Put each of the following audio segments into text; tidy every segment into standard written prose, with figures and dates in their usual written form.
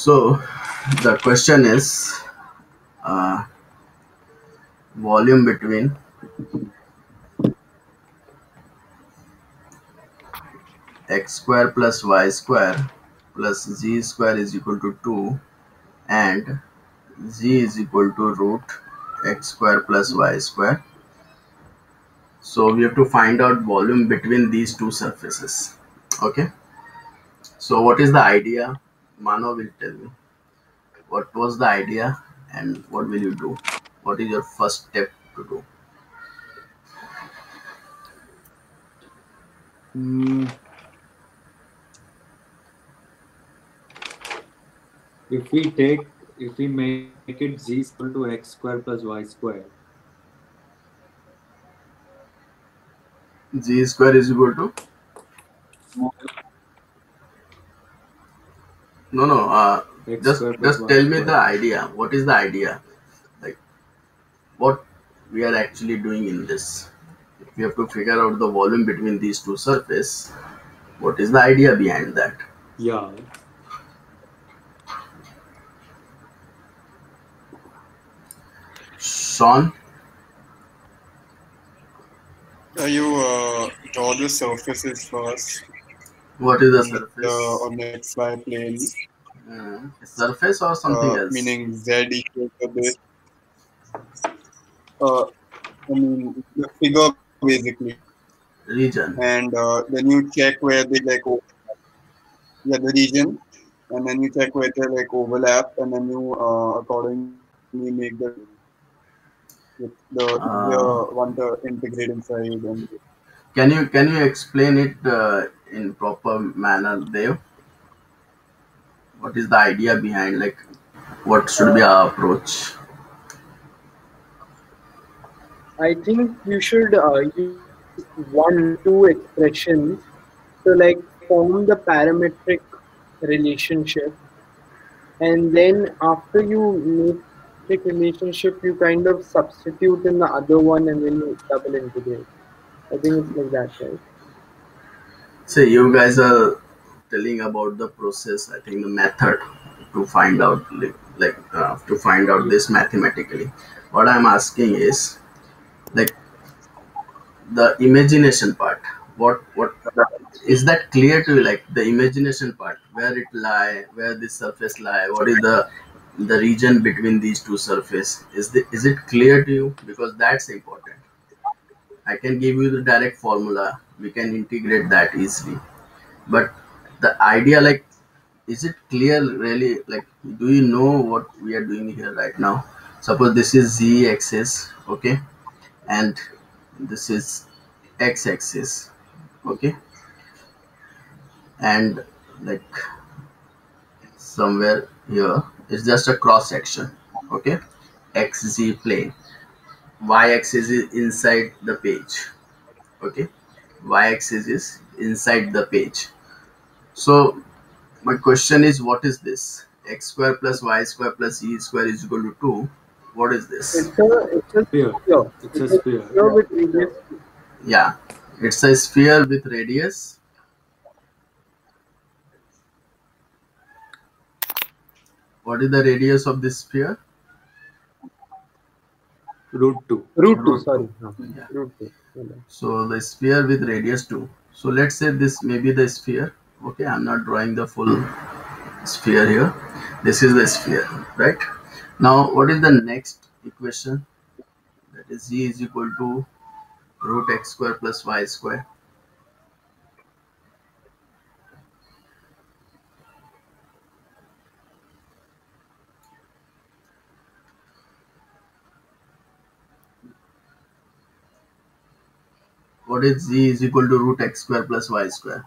So the question is uh, volume between x square plus y square plus z square is equal to 2 and z is equal to root x square plus y square. So we have to find out volume between these two surfaces. Okay. So what is the idea? Mano will tell me. What was the idea and what will you do? What is your first step to do? Mm, if we make it z is equal to x square plus y square, Z square is equal to no. x Just square plus just y tell me the square. idea. What is the idea? Like what we are actually doing in this? If we have to figure out the volume between these two surfaces, what is the idea behind that? Yeah. Sean, You draw the surfaces first what is the on surface? on the xy plane, Surface or something else? meaning z equal to this. I mean the figure basically, Region. and then you check where they yeah, the region, and then you check where they like overlap, and then you accordingly make the with the Uh, want to integrate inside and can you explain it in proper manner, Dev? What is the idea behind, like what should be our approach? I think you should use one or two expressions to like form the parametric relationship, and then after you make parametric relationship, you kind of substitute in the other one, and then you double integrate. I think it's like that, right? Say you guys are telling about the process. I think the method to find out, to find out Yeah. this mathematically. What I'm asking is like the imagination part. What is that clear to you? Like the imagination part, where it lie, where this surface lie, what is the region between these two surface? Is it clear to you? Because that's important. I can give you the direct formula. We can integrate that easily. But the idea, like, is it clear really? Like, do you know what we are doing here right now? Suppose this is z axis, okay, and this is x axis, okay, and like somewhere here it's just a cross section, okay, xz plane, y axis is inside the page, okay, y axis is inside the page. So my question is, what is this? X square plus y square plus e square is equal to 2. What is this? It's a Sphere. sphere. It's a It's a sphere. sphere with radius. Yeah, it's a sphere with radius. What is the radius of this sphere? Root 2. Root two. Root 2. Sorry, no. Yeah. Root two. Okay. So the sphere with radius 2. So let's say this may be the sphere. Okay, I'm not drawing the full sphere here. This is the sphere, right? Now, what is the next equation? That is z is equal to root x square plus y square. What is z is equal to root x square plus y square?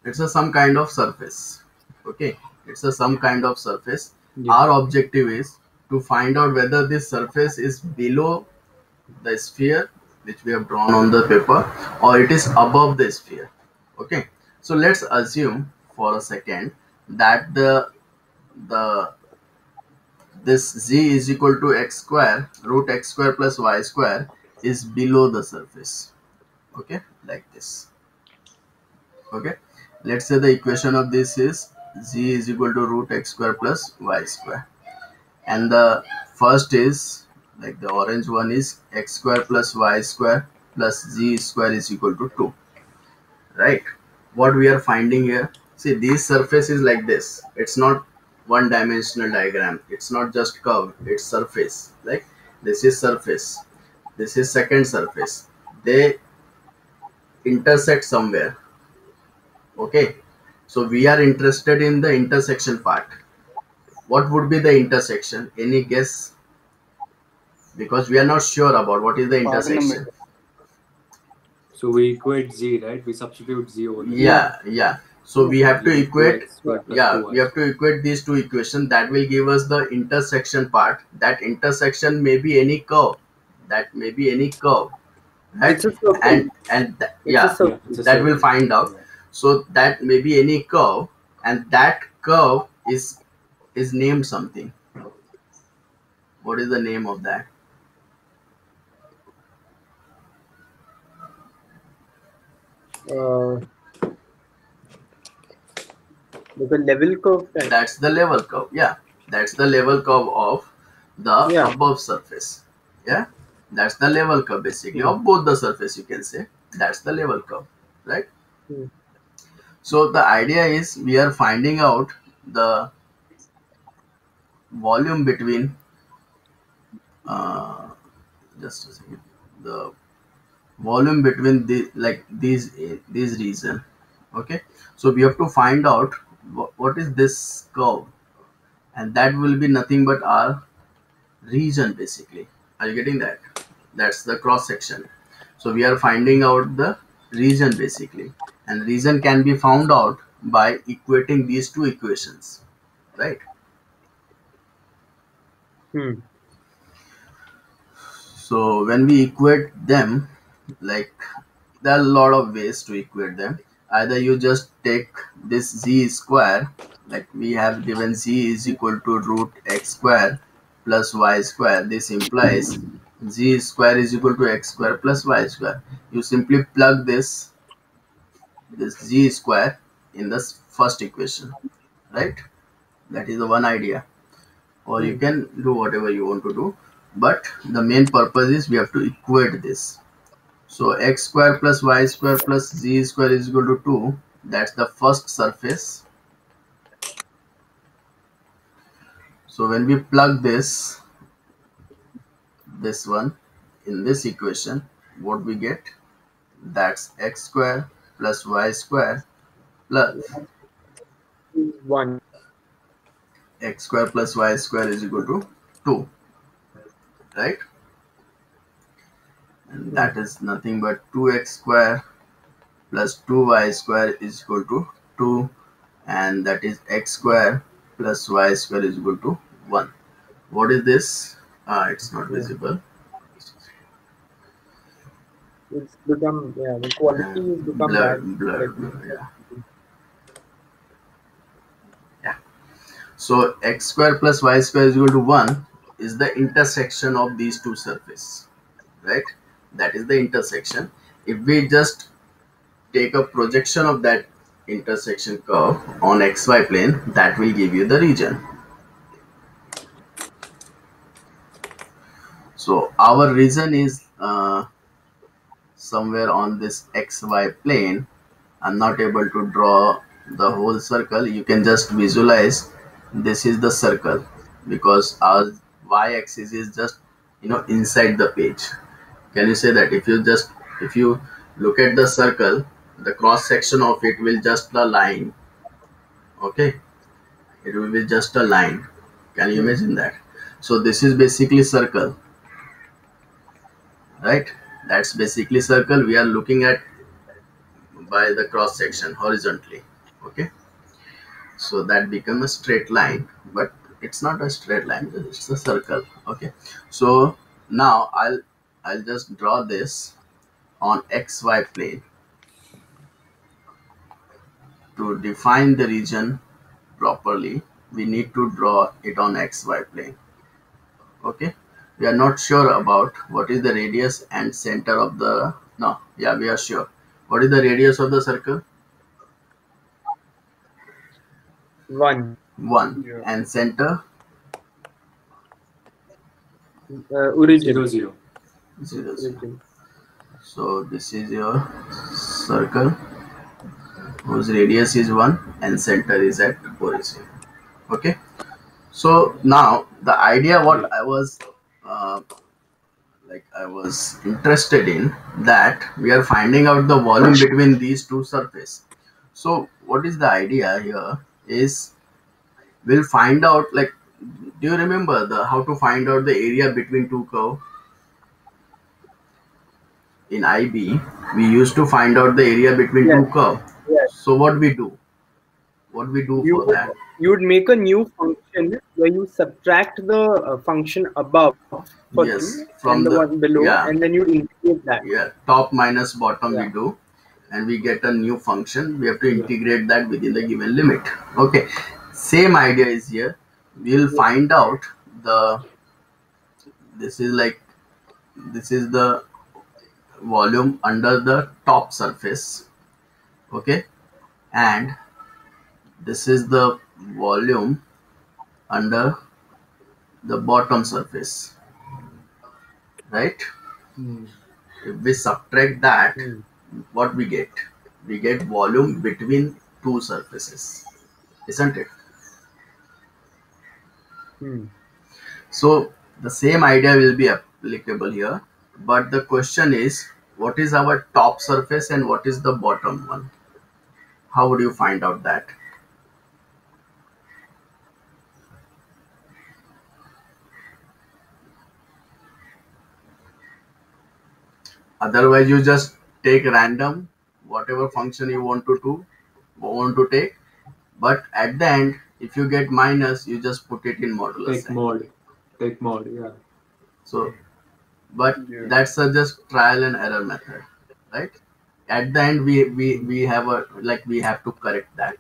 It's a some kind of surface, okay, it's a some kind of surface. Yeah. Our objective is to find out whether this surface is below the sphere which we have drawn on the paper, or it is above the sphere. Okay, so let's assume for a second that the this z is equal to x square root x square plus y square is below the surface. Okay, like this. Okay, let's say the equation of this is z is equal to root x square plus y square, and the first is like the orange one is x square plus y square plus z square is equal to 2, right? What we are finding here, see this surface is like this, it's not one dimensional diagram, it's not just curve, it's surface. Like this is surface, this is second surface, they intersect somewhere. Okay, so we are interested in the intersection part. What would be the intersection? Any guess? Because we are not sure about what is the Part in the intersection. middle. So we equate z, right? We substitute z over there. Yeah. So we have to Leave equate. 2x squared plus Yeah, 2y we have to equate these two equations. That will give us the intersection part. That intersection may be any curve. That may be any curve, right? It's a circle. And It's a yeah, circle. Yeah, it's a that will circle. find out. Yeah. So that may be any curve, and that curve is named something. What is the name of that? Uh, like a level curve type. That's the level curve. Yeah, that's the level curve of the Yeah. above surface. Yeah, that's the level curve basically of both the surface. You can say that's the level curve, right? Hmm. So the idea is we are finding out the volume between uh, just a second, the volume between the like these region. Okay, so we have to find out what is this curve, and that will be nothing but our region basically. Are you getting that? That's the cross section. So we are finding out the region basically, and region can be found out by equating these two equations, right? Hmm. So when we equate them, like there are a lot of ways to equate them. Either you just take this z square, like we have given z is equal to root x square plus y square. This implies z square is equal to x square plus y square. You simply plug this z square in the first equation, right? That is the one idea. Or you can do whatever you want to do, but the main purpose is we have to equate this. So x square plus y square plus z square is equal to 2. That's the first surface. So when we plug this one in this equation, what we get? That's x square plus y square plus One. x square plus y square is equal to 2, right? And that is nothing but 2x square plus 2y square is equal to 2, and that is x square plus y square is equal to 1. What is this? It's not visible. It's become, yeah, the quality has become bad. Blur. Yeah. So x square plus y square is equal to 1 is the intersection of these two surfaces, right? That is the intersection. If we just take a projection of that intersection curve on xy plane, that will give you the region. So our region is somewhere on this xy plane. I'm not able to draw the whole circle. You can just visualize this is the circle, because our y-axis is just inside the page. Can you say that if you look at the circle, the cross section of it will just a line. Okay, it will be just a line. Can you imagine that? So this is basically circle, right? That's basically circle we are looking at by the cross section horizontally. Okay, so that becomes a straight line, but it's not a straight line, it's a circle. Okay, so now I'll just draw this on xy plane. To define the region properly, we need to draw it on xy plane. Okay, we are not sure about what is the radius and center of the, no, yeah, we are sure. What is the radius of the circle? 1. 1. Yeah. And center? Origin. 0, 0. 0, 0. Origin. So this is your circle whose radius is 1 and center is at origin. Okay, so now the idea what I was uh, I was interested in, that we are finding out the volume between these two surfaces. So what is the idea here is, we'll find out, like, do you remember the how to find out the area between two curve? In IB, we used to find out the area between Yes. two curve. Yes. So what we do? What we do for that? You would make a new function where you subtract the function above for Yes, them from and the the, one below, yeah, and then you integrate that. yeah, top minus bottom we Yeah. do, and we get a new function. We have to integrate that within the given limit. Okay, same idea is here. We'll find out the, this is like, this is the volume under the top surface. Okay, and this is the volume under the bottom surface, right? If we subtract that, what we get? We get volume between two surfaces, isn't it? So the same idea will be applicable here, but the question is, what is our top surface and what is the bottom one? How would you find out that? Otherwise, you just take random whatever function you want to take, but at the end, if you get minus, you just put it in modulus Take sign. mod. Take mod, yeah. So, but Yeah. that's a just trial and error method, right? At the end, we have a, like, we have to correct that.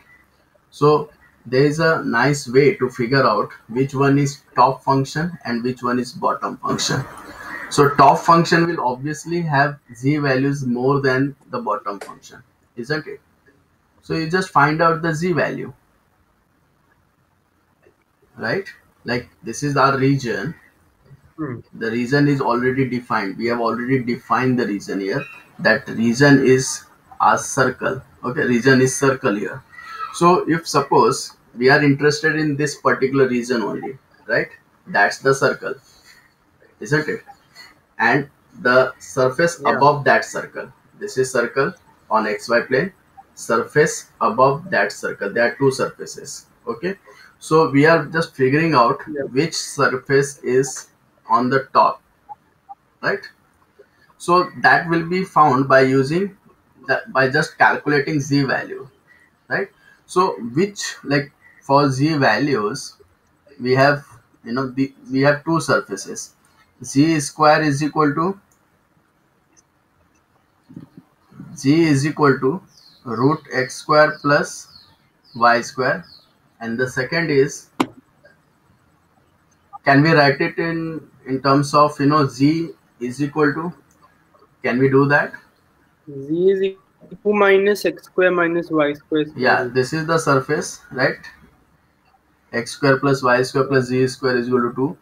So there is a nice way to figure out which one is top function and which one is bottom function. So top function will obviously have z values more than the bottom function, isn't it? So you just find out the z value, right? Like, this is our region. The region is already defined. We have already defined the region here. That region is our circle. Okay, region is circle here. So if suppose we are interested in this particular region only, right? That's the circle, isn't it? And the surface Yeah. above that circle. This is circle on xy plane. Surface above that circle. There are two surfaces. Okay. So we are just figuring out which surface is on the top, right? So that will be found by using that, by just calculating z value, right? So which, like, for z values, we have, we have two surfaces. Z square is equal to, z is equal to root x square plus y square, and the second is, can we write it in terms of, z is equal to, can we do that? Z is equal to 2 minus x square minus y square. Yeah, this is the surface, right? X square plus y square plus z square is equal to 2.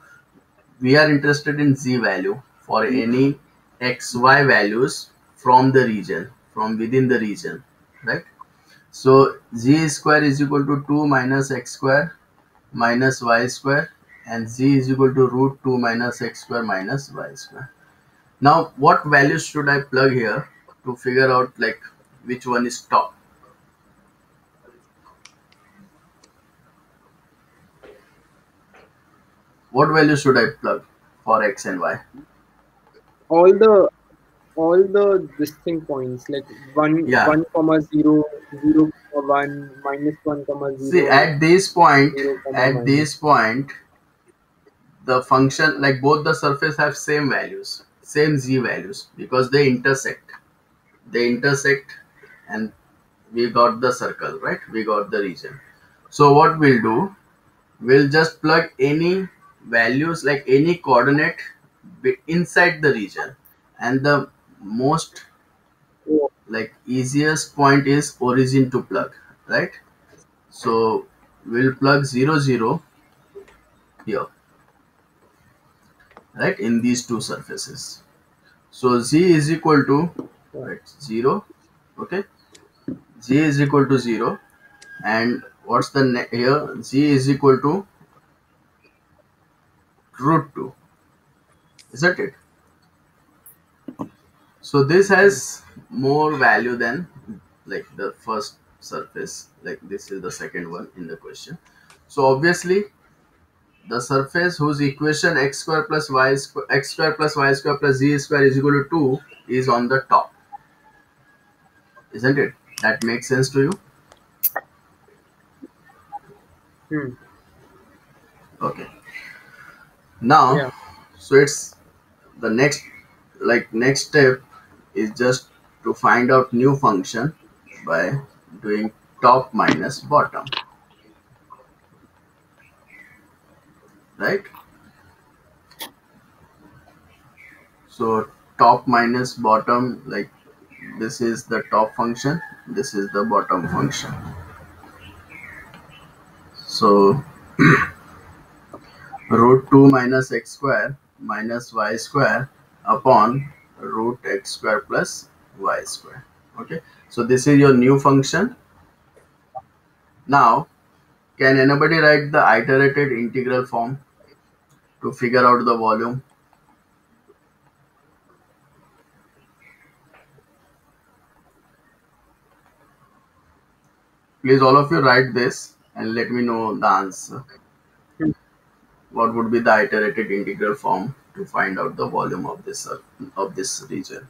We are interested in z value for any xy values from the region, from within the region, right? So z square is equal to 2 minus x square minus y square, and z is equal to root 2 minus x square minus y square. Now what values should I plug here to figure out, like, which one is top? What value should I plug for x and y? All the distinct points, like 1, Yeah. 1 comma 0, 0 comma 1, minus 1 comma 0. See, at this point, 0, at this point, the function, like, both the surface have same values, same z values, because they intersect. They intersect, and we got the circle, right? We got the region. So what we'll do, we'll just plug any values like any coordinate inside the region, and the most Yeah. like easiest point is origin to plug, right? So we'll plug 0 0 here, right, in these two surfaces. So z is equal to, right, 0, okay, z is equal to 0, and what's the here, z is equal to root 2, isn't it? So this has more value than like the first surface, like this is the second one in the question. So obviously the surface whose equation x square plus y square, x square plus y square plus z square is equal to 2 is on the top, isn't it? That makes sense to you? Hmm. Okay. Now, Yeah. so it's the next step is just to find out new function by doing top minus bottom, right? So top minus bottom, like this is the top function, this is the bottom function. So root 2 minus x square minus y square upon root x square plus y square. Okay, so this is your new function. Now, can anybody write the iterated integral form to figure out the volume? Please, all of you write this and let me know the answer. Hmm. What would be the iterated integral form to find out the volume of this region?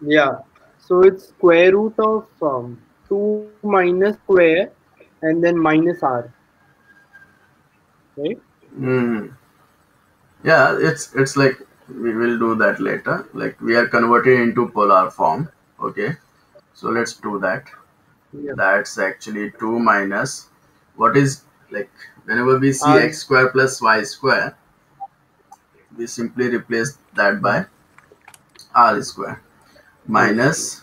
Yeah. So it's square root of 2 minus square and then minus r, right? Hmm. Yeah, it's like we will do that later. Like we are converted into polar form. Okay, so let's do that. Yeah. That's actually 2 minus what is, like, whenever we see R. x square plus y square, we simply replace that by r square minus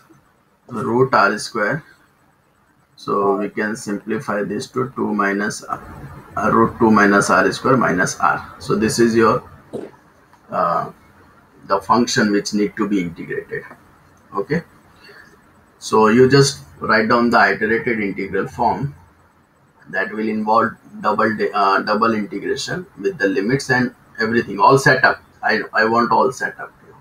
root r square. So we can simplify this to 2 minus root 2 minus r square minus r. So this is your uh, the function which need to be integrated. Okay, so you just write down the iterated integral form that will involve double integration with the limits and everything all set up. I want all set up here.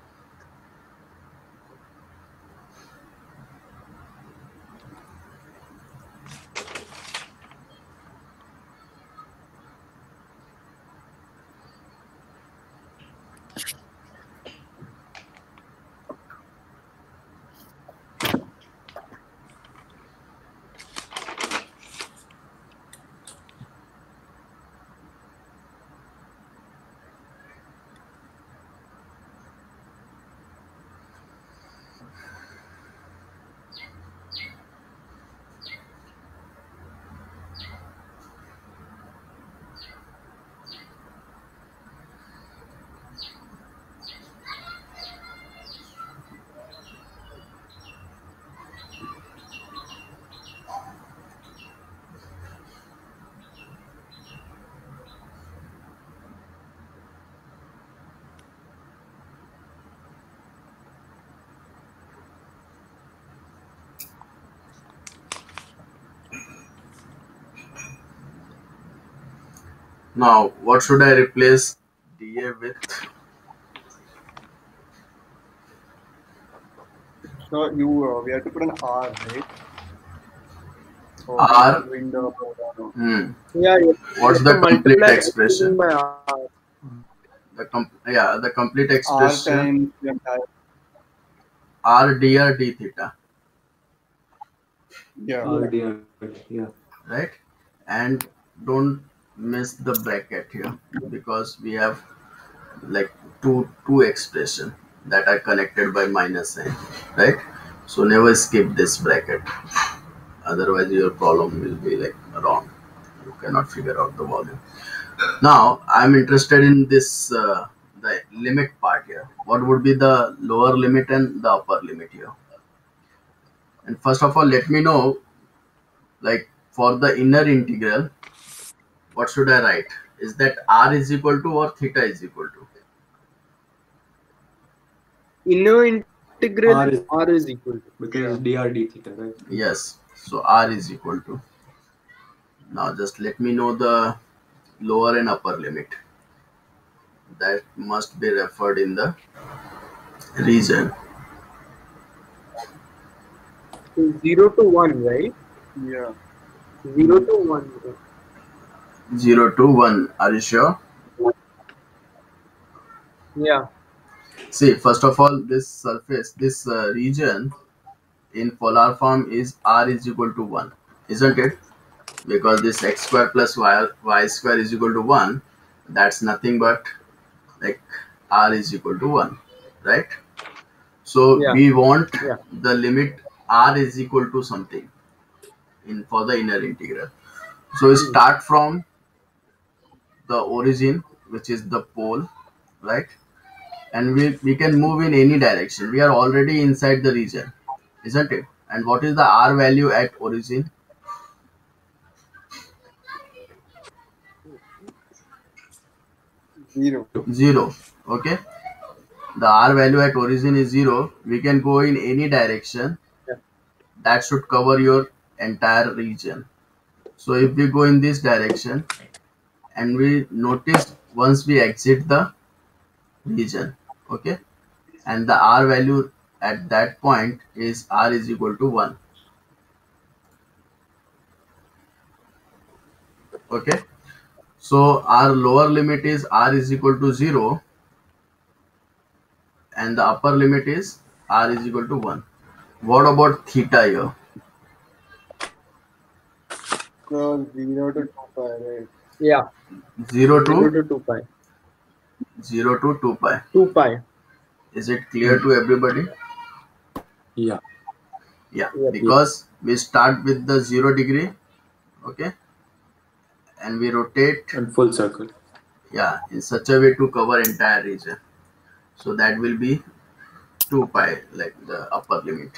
Now what should I replace dA with? So you we have to put an R, right? So when R. you're doing the program. Yeah. You What's have to the complete multiply expression? everything by r. The complete R expression. times the entire r dr d theta, Yeah. RDR. Yeah. right? And don't miss the bracket here, because we have like two expression that are connected by minus sign, right? So never skip this bracket, otherwise your problem will be like wrong. You cannot figure out the volume. Now I'm interested in this the limit part here. What would be the lower limit and the upper limit here? And first of all, let me know, like, for the inner integral, what should I write? Is that r is equal to or theta is equal to? Inner integral R is r is equal to. because dr d theta, right? Yes. So r is equal to. Now just let me know the lower and upper limit. That must be referred in the region. So 0 to 1, right? Yeah. 0 to 1. 0 to 1. Are you sure? Yeah. See, first of all, this surface, this region in polar form is r is equal to 1, isn't it? Because this x square plus y square is equal to 1, that's nothing but like r is equal to 1, right? So Yeah. we want Yeah. the limit r is equal to something in for the inner integral. So we start from the origin, which is the pole, right? And we can move in any direction. We are already inside the region, isn't it? And what is the r value at origin? 0. 0. Okay, the r value at origin is 0. We can go in any direction. Yeah. That should cover your entire region. So if we go in this direction, and we notice once we exit the region, okay, and the r value at that point is r is equal to 1. Okay, so our lower limit is r is equal to 0, and the upper limit is r is equal to 1. What about theta here? Because 0 to 2 pi, right? Yeah. 0 0 to to 2 pi. 0 to 2 pi. 2 pi. Is it clear to everybody? Yeah. Yeah, Yeah. because we start with the 0 degree, okay, and we rotate, And full circle. yeah, in such a way to cover entire region. So that will be 2 pi, like the upper limit.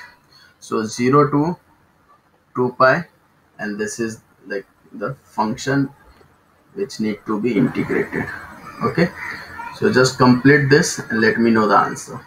So 0 to 2 pi, and this is like the function which need to be integrated. Okay, so just complete this and let me know the answer.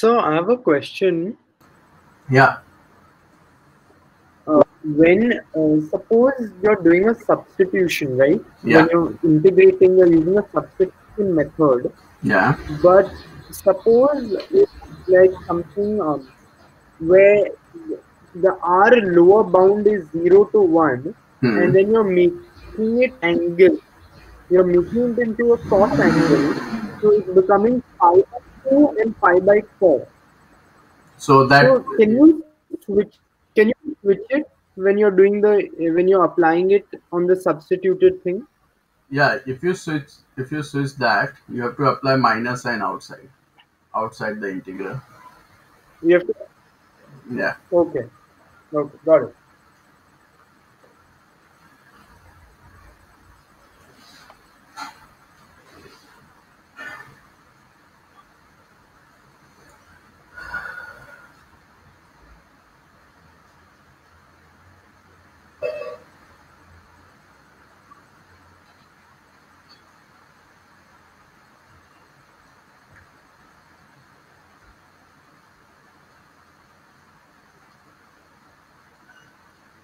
So I have a question. Yeah. When suppose you're doing a substitution, right? When Yeah. you're integrating, you're using a substitution method. Yeah. But suppose it's like something where the R lower bound is 0 to 1, Hmm. and then you're making it angle. You're making it into a cos angle, so it's becoming pi by 2 and pi by 4. So that, So can you switch it when you're doing when you're applying it on the substituted thing? yeah, if you switch that, you have to apply minus sign outside the integral. You have to. Yeah. Okay. Okay. Got it.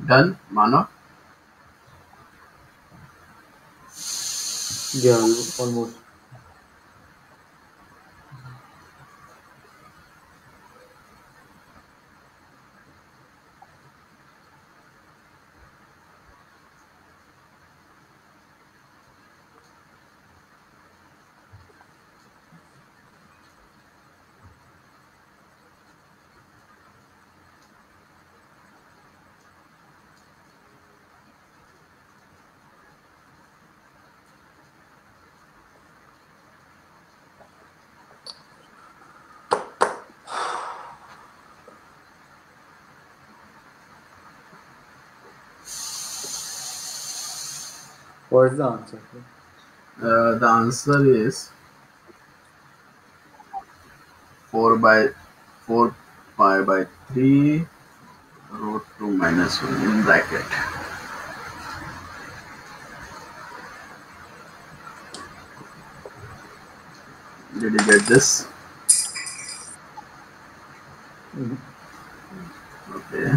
Done, Mano? Yeah, almost. What is the answer? The answer is 4 pi by 3 root 2 minus 1 in bracket. Did you get this? Mhm. Okay.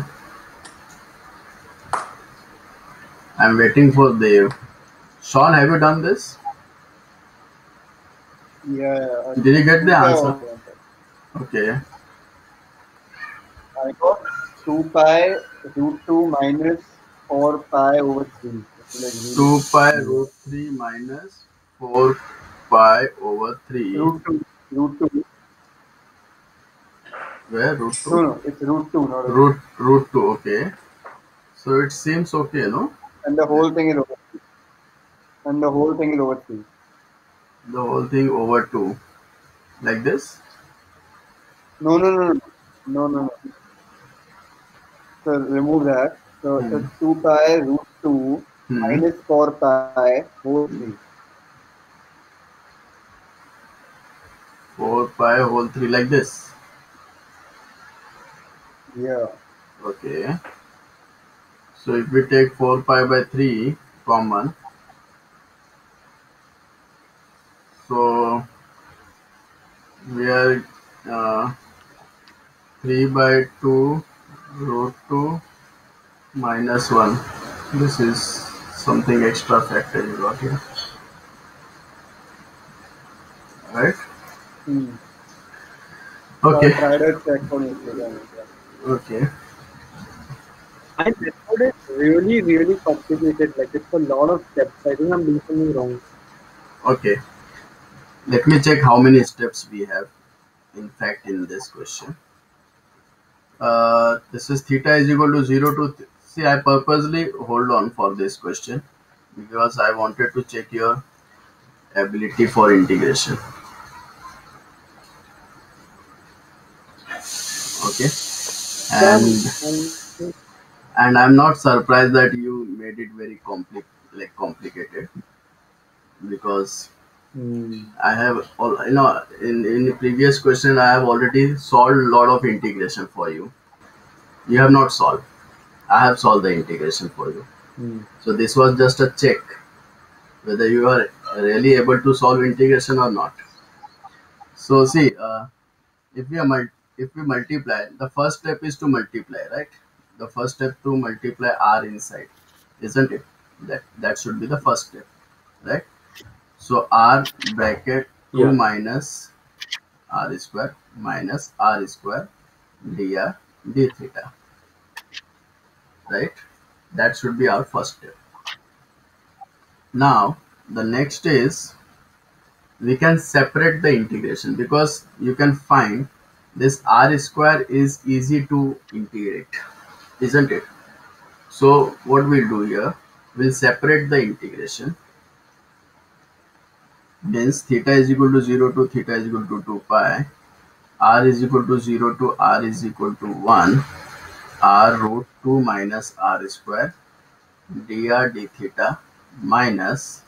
I'm waiting for Dave. Sean, have you done this? Yeah. Did you get the 2 pi answer? over. Okay. I got 2 pi root 2 minus 4 pi over 3. It's like really 2 pi Yeah. root 3 minus 4 pi over 3. root 2. Root 2. Where? Root No, 2? no, it's root 2, not a Root 2, okay. So it seems okay, no? and the whole thing is over. And the whole thing is over 3. The whole thing over 2. Like this? No, no, no, no. No, no, no. So remove that. So Hmm. it's 2 pi root 2 Hmm. minus 4 pi whole 3. 4 pi whole 3 like this. Yeah. Okay. So if we take 4 pi by 3 common, so we are 3 by 2 root 2 minus 1. This is something extra factor you got here. Right? Hmm. Okay. I tried to check for Instagram. Okay. My method is really, really complicated. Like it's a lot of steps. I think I'm doing something wrong. Okay. Let me check how many steps we have in fact in this question. This is theta is equal to 0 to see, I purposely hold on for this question because I wanted to check your ability for integration. Okay. So And I'm not surprised that you made it very complicated because Mm. I have in the previous question I have already solved a lot of integration for you. You have not solved. I have solved the integration for you. Mm. So this was just a check whether you are really able to solve integration or not. So see, if we are if we multiply, the first step is to multiply, right? The first step to multiply r inside, isn't it? That should be the first step, right? So r bracket 2 Yeah. minus r square minus r square dr d theta, right? That should be our first step. Now the next is we can separate the integration, because you can find this r square is easy to integrate, isn't it? So what we'll do here, we'll separate the integration. Means theta is equal to 0 to theta is equal to 2 pi, r is equal to 0 to r is equal to 1, r root 2 minus r square dr d theta minus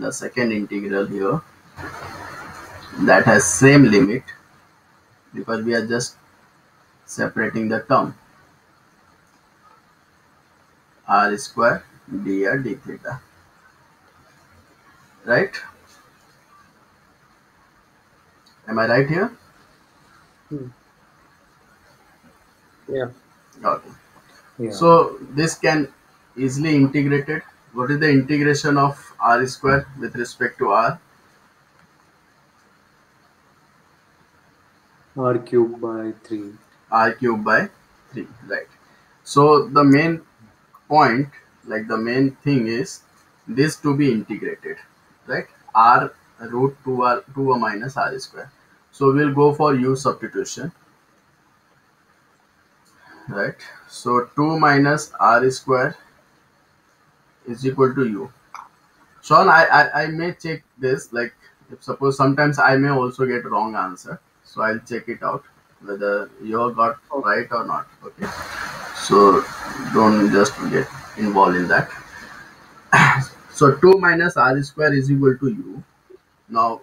the second integral here that has same limit, because we are just separating the term, r square dr d theta, right? Am I right here? Yeah. Okay. Yeah. So this can easily integrated. What is the integration of r square with respect to r? R cubed by 3. R cubed by 3, right? So the main point, like the main thing is this to be integrated, right? R root 2 minus r square. So we'll go for u substitution, right? So 2 minus r square is equal to u. Sean, I may check this, like if suppose sometimes I may also get wrong answer, so I'll check it out whether you got right or not. Okay, so don't just get involved in that. So 2 minus r square is equal to u. Now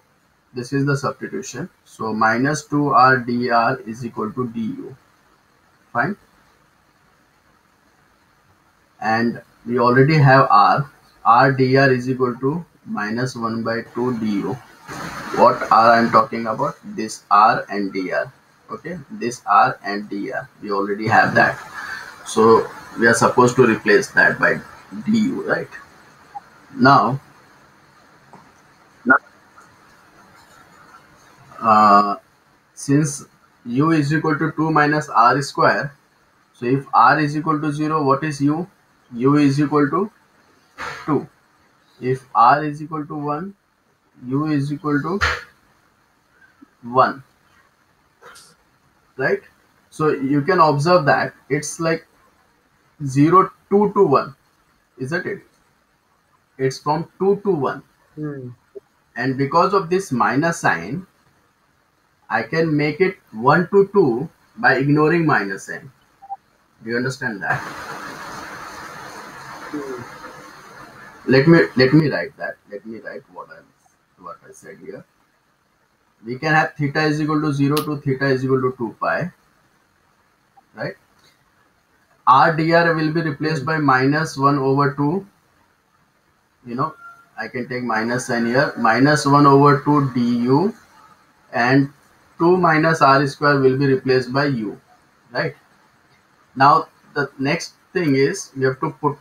this is the substitution. So minus 2r dr is equal to du. Fine. And we already have r. R dr is equal to minus 1 by 2 du. What r I am talking about? This r and dr. Okay, this r and dr. We already have that. So we are supposed to replace that by du, right? Now, since u is equal to 2 minus r square, so if r is equal to 0, what is u? U is equal to 2. If r is equal to 1, u is equal to 1, right? So you can observe that it's like 0, 2 to 1, isn't it? It's from 2 to 1. And because of this minus sign, I can make it 1 to 2 by ignoring minus sign. Do you understand that? Let me write that. Let me write what I said here. We can have theta is equal to 0 to theta is equal to 2 pi, right? R dr will be replaced by minus 1 over 2. You know, I can take minus sign here. Minus 1 over 2 du, and 2 minus r square will be replaced by u, right? Now the next thing is we have to put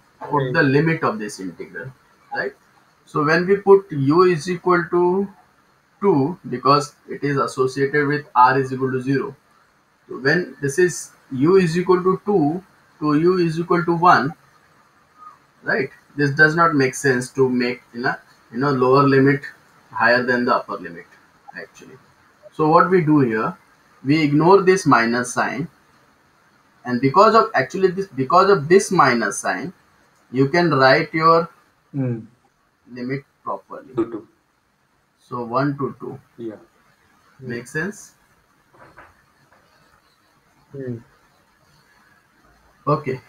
the limit of this integral, right? So when we put u is equal to 2, because it is associated with r is equal to 0. So when this is u is equal to 2 to u is equal to 1, right? This does not make sense to make lower limit higher than the upper limit actually. So what we do here, we ignore this minus sign, and because of this minus sign, you can write your limit properly. 2. So 1 to 2. Yeah. Make sense? Okay.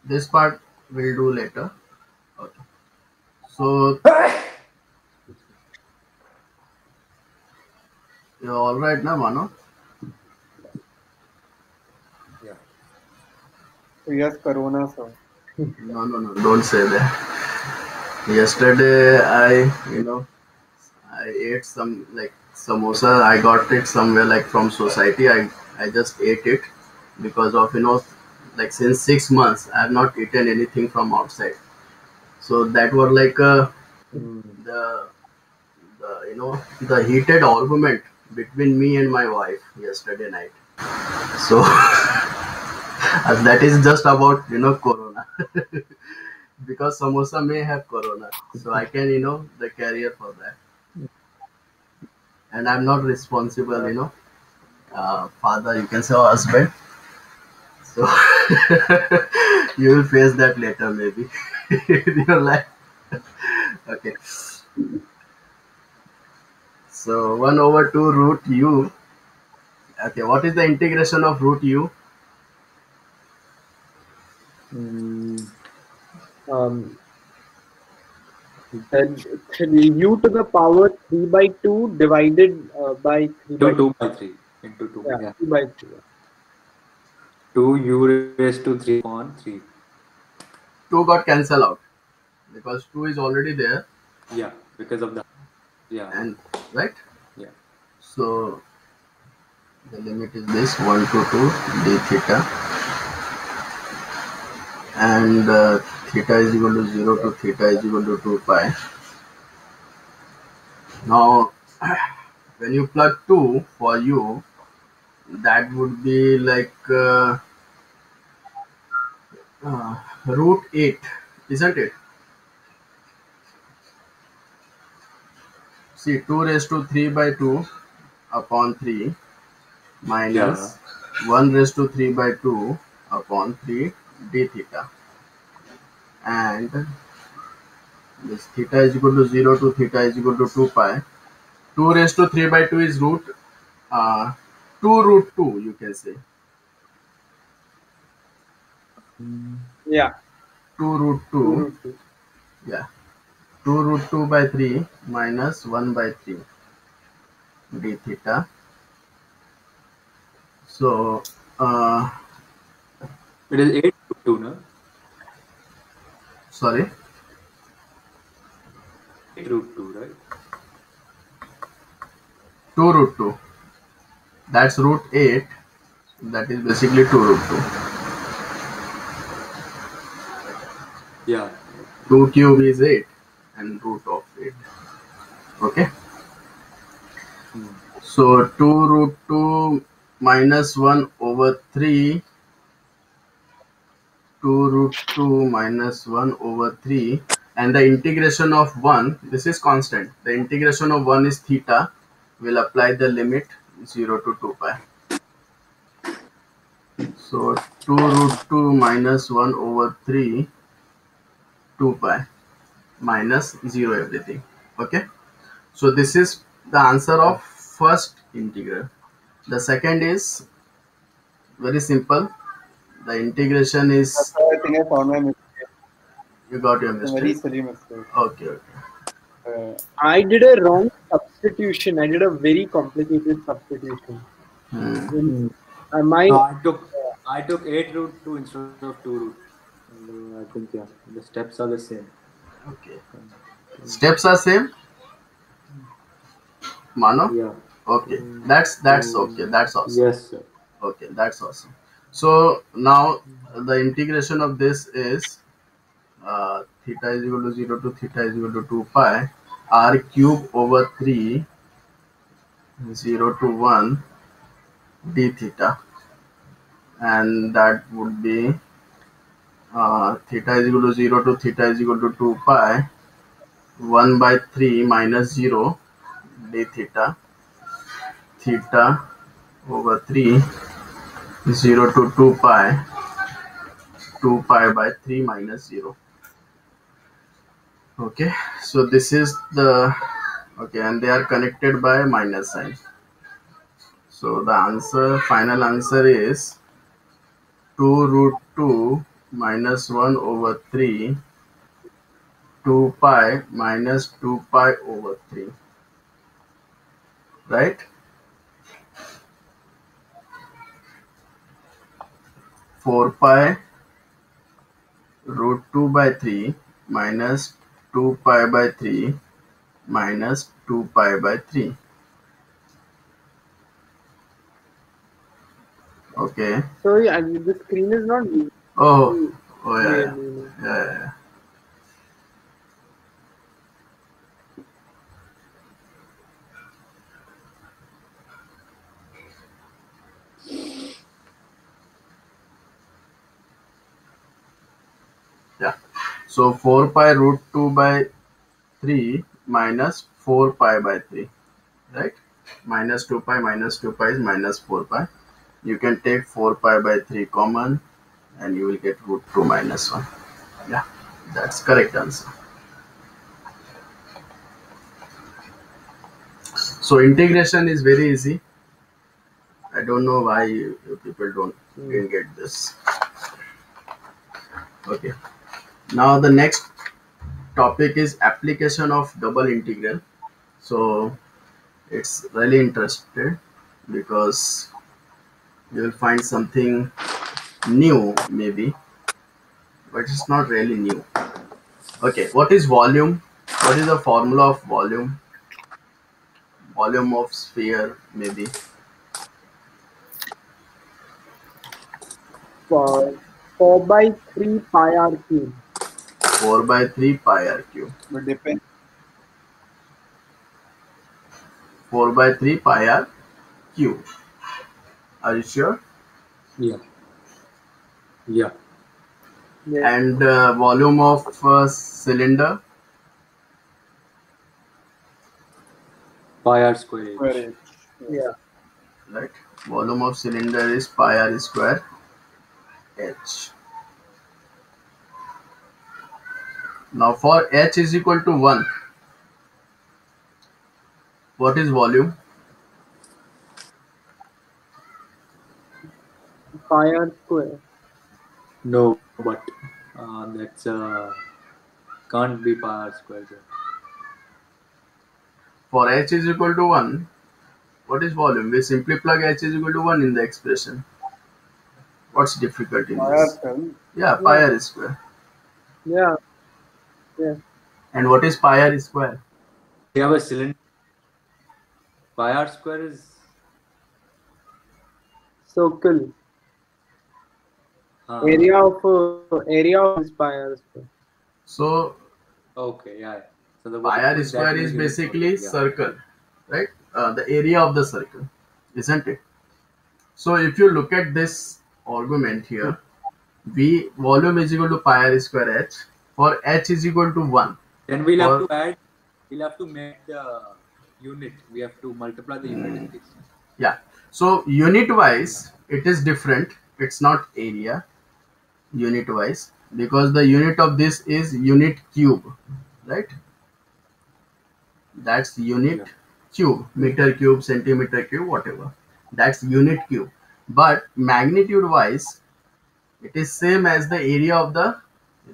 This part we'll do later. Okay. So you're all right now, Mano? Yeah. Yes, Corona, sir. No, don't say that. Yesterday I ate some, like samosa. I got it somewhere like from society. I just ate it because of like since 6 months I have not eaten anything from outside. So that was like Mm. the the heated argument between me and my wife yesterday night. So that is just about corona because samosa may have corona, so I can the carrier for that, and I'm not responsible, father, you can say, or husband. So you will face that later maybe in your life. Okay, so 1 over 2 root u. Okay, what is the integration of root u? Mm. Um, u to the power 3 by 2 divided by 3 by 2 by 3 into 2. yeah, Yeah. 2 by 3. 2 u raised to 3 upon 3. 2 got cancelled out because 2 is already there, Yeah. Because of the. Yeah. and right. Yeah. So the limit is this 1 to 2 d theta, and theta is equal to 0 to theta is equal to 2 pi. Now when you plug 2 for u, that would be like root 8, isn't it? See, 2 raised to 3 by 2 upon 3 Yeah. minus 1 raised to 3 by 2 upon 3 d theta, and this theta is equal to 0 to theta is equal to 2 pi. 2 raised to 3 by 2 is root 2 root 2, you can say. Yeah, 2 root 2 2, root 2. yeah. 2 root 2 by 3 minus 1 by 3 d theta. So, It is 8 to 2, no? sorry, 8 root 2, right? 2 root 2. That's root 8. That is basically 2 root 2. Yeah. 2 cube is 8 and root of 8. Okay. Mm. So 2 root 2 minus 1 over 3. 2 root 2 minus 1 over 3, and the integration of 1, this is constant, the integration of 1 is theta, will apply the limit 0 to 2 pi. So 2 root 2 minus 1 over 3 2 pi minus 0 everything. Okay, so this is the answer of first integral. The second is very simple. The integration That's is, how I think I found my mistake. you got your It's a very mistake. silly mistake. Okay. I did a wrong substitution. I did a very complicated substitution. Hmm. My No, I took 8 root 2 instead of 2 root. I think, yeah, the steps are the same. Okay. Steps are same, Mano? Yeah. Okay. That's okay. That's awesome. Yes, sir. Okay, that's awesome. So now the integration of this is theta is equal to 0 to theta is equal to 2 pi r cube over 3 0 to 1 d theta, and that would be theta is equal to 0 to theta is equal to 2 pi 1 by 3 minus 0 d theta, theta over 3 0 to 2 pi 2 pi by 3 minus 0. Okay, so this is the, okay, and they are connected by minus sign. So the answer, final answer is 2 root 2 minus 1 over 3 2 pi minus 2 pi over 3, right? Four pi root 2 by 3 minus 2 pi by 3 minus 2 pi by 3. Okay. So yeah, the screen is not Oh, visible oh yeah, yeah, clearly. yeah, yeah, yeah. Yeah. So 4 pi root 2 by 3 minus 4 pi by 3, right? Minus 2 pi is minus 4 pi. You can take 4 pi by 3 common and you will get root 2 minus 1. Yeah, that's correct answer. So integration is very easy. I don't know why you people didn't get this. Okay. Now the next topic is application of double integral. So it's really interesting because you will find something new maybe, but it's not really new. Okay, what is volume? What is the formula of volume? Volume of sphere maybe. 4/3 pi r cube. 4 by 3 pi r cube. But depend. 4 by 3 pi r cube. Are you sure? Yeah. Yeah. Yeah. And volume of cylinder? Pi r square Square h. H. Yeah. Right. Volume of cylinder is pi r square h. Now for h is equal to 1, what is volume? Pi r square. No, but that's can't be pi r square then. For h is equal to 1, what is volume? We simply plug h is equal to 1 in the expression. What's difficult in Pi r this? square. Yeah, pi r square. Yeah. Yeah. And what is pi r square? We have a cylinder. Pi r square is Circle. uh, Area of this pi r square. So okay, yeah. So the pi volume r is square that in a is unit basically volume, yeah. circle, right? The area of the circle, isn't it? So if you look at this argument here, V volume is equal to pi r square h. For h is equal to 1. Then we'll have For to add. We'll have to make the unit. We have to multiply the unit in this. yeah, so unit wise it is different. It's not area unit wise because the unit of this is unit cube, right? That's unit Yeah. cube, meter cube, centimeter cube, whatever. That's unit cube. But magnitude wise, it is same as the area of the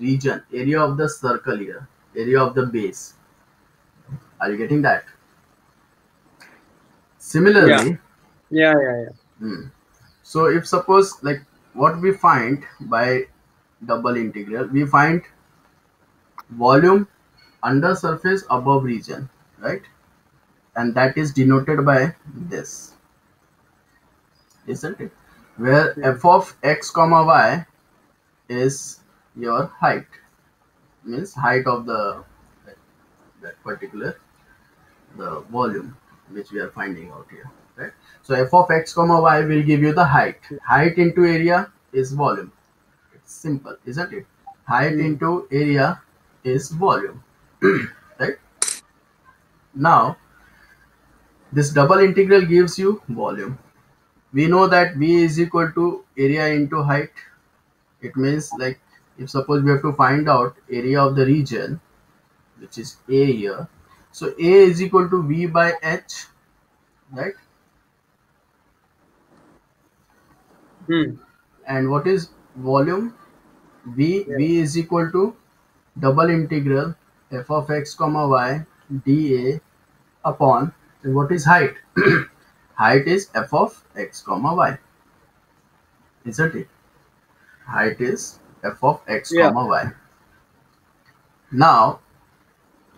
region, area of the circle here, area of the base. Are you getting that? Yeah. Similarly, Yeah. so if suppose like what we find by double integral, we find volume under surface above region, right? And that is denoted by this, isn't it? Where f of x comma y is your height, means height of the that particular the volume which we are finding out here, right? So f of x comma y will give you the height. Height into area is volume. It's simple, isn't it? Height into area is volume, right? Now this double integral gives you volume. We know that v is equal to area into height. It means like if suppose we have to find out area of the region, which is a here, so a is equal to v by h, right? And what is volume? V is equal to double integral f of x comma y dA upon, and what is height? Height is f of x comma y, isn't it? Height is f of x Yeah. comma y. Now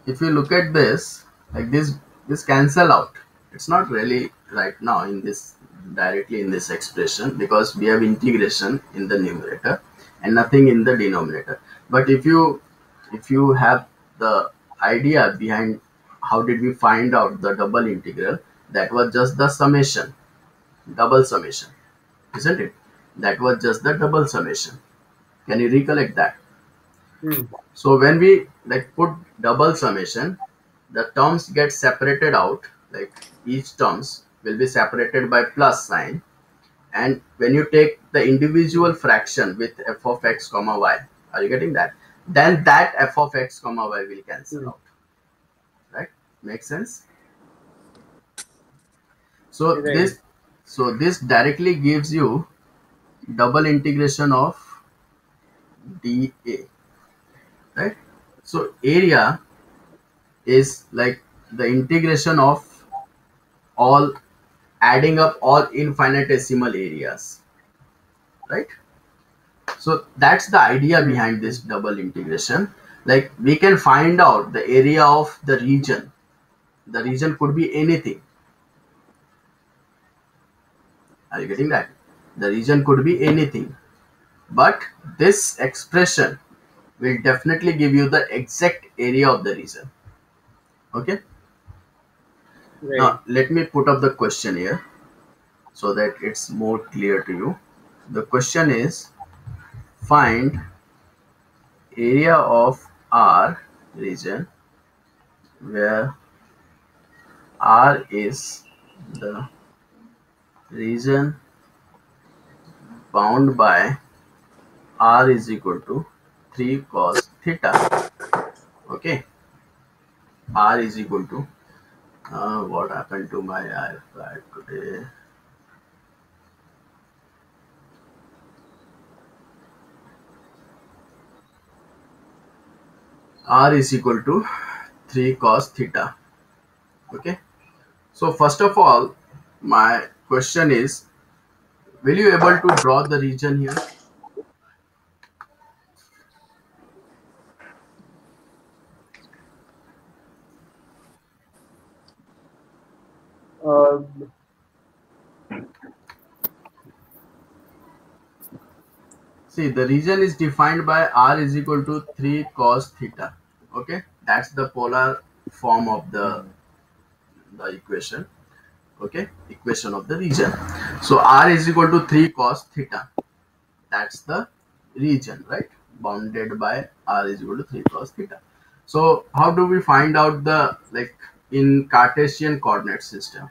if you look at this, like this cancel out. It's not really right now in this directly in this expression because we have integration in the numerator and nothing in the denominator. But if you have the idea behind how did we find out the double integral, that was just the summation, double summation, isn't it? That was just the double summation. Can you recollect that? Hmm. So when we like put double summation, the terms get separated out, like each terms will be separated by plus sign. And when you take the individual fraction with f of x comma y, are you getting that? Then that f of x comma y will cancel Hmm. out, right? Makes sense? So Right. this directly gives you double integration of dA, right? So area is like the integration of all, adding up all infinitesimal areas, right? So that's the idea Hmm. behind this double integration. Like we can find out the area of the region. The region could be anything. Are you getting that? The region could be anything. But this expression will definitely give you the exact area of the region. Okay. Right. Now let me put up the question here so that it's more clear to you. The question is, find area of R region where R is the region bound by R is equal to 3 cos theta. Okay, R is equal to what happened to my iPad today? R is equal to 3 cos theta. Okay, so first of all, my question is, will you able to draw the region here? Uh, See, the region is defined by R is equal to 3 cos theta. Okay, that's the polar form of the equation. Okay, equation of the region. So R is equal to 3 cos theta. That's the region, right? Bounded by R is equal to 3 cos theta. So how do we find out the, like, in Cartesian coordinate system?